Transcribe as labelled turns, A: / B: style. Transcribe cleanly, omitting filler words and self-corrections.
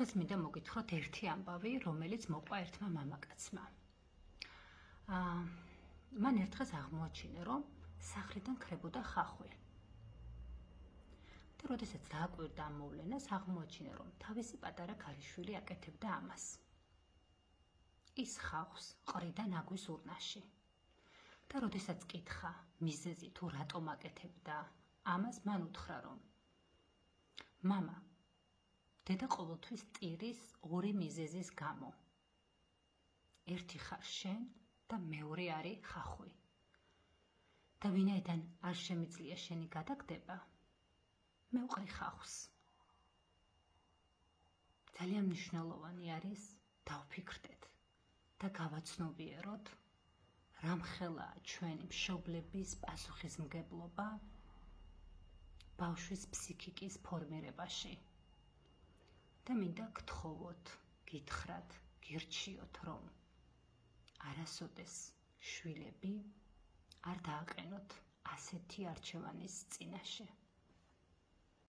A: დღეს მინდა მოგითხროთ ერთი ამბავი, რომელიც მოყვა ერთმა მამაკაცმა. მან ერთ დღეს აღმოაჩინა, რომ სახლიდან ქრებოდა ხახვი. და როდესაც დააკვირდა ამ მოვლენას, აღმოაჩინა, რომ თავისი პატარა ქალიშვილი აკეთებდა ამას. ის ხახვს ყრიდა ნაგვის ურნაში. და როდესაც კითხა მიზეზი თუ რატომ აკეთებდა ამას, მან უთხრა, რომ მამა, დედა ყოველთვის ტირის ორი მიზეზის გამო. ერთი ხარ შენ და მეორე არის ხახვი. და ვინაიდან არ შემიძლია შენი გადაგდება, მე ვყრი ხახვს. ძალიან მნიშვნელოვანი არის დავფიქრდეთ და გავაცნობიეროთ, რამხელაა ჩვენი მშობლების პასუხისმგებლობა ბავშვის ფსიქიკის ფორმირებაში. და მინდა გთხოვოთ, გითხრათ, გირჩიოთ, რომ არასოდეს შვილები არ დააყენოთ ასეთი არჩევანის წინაშე.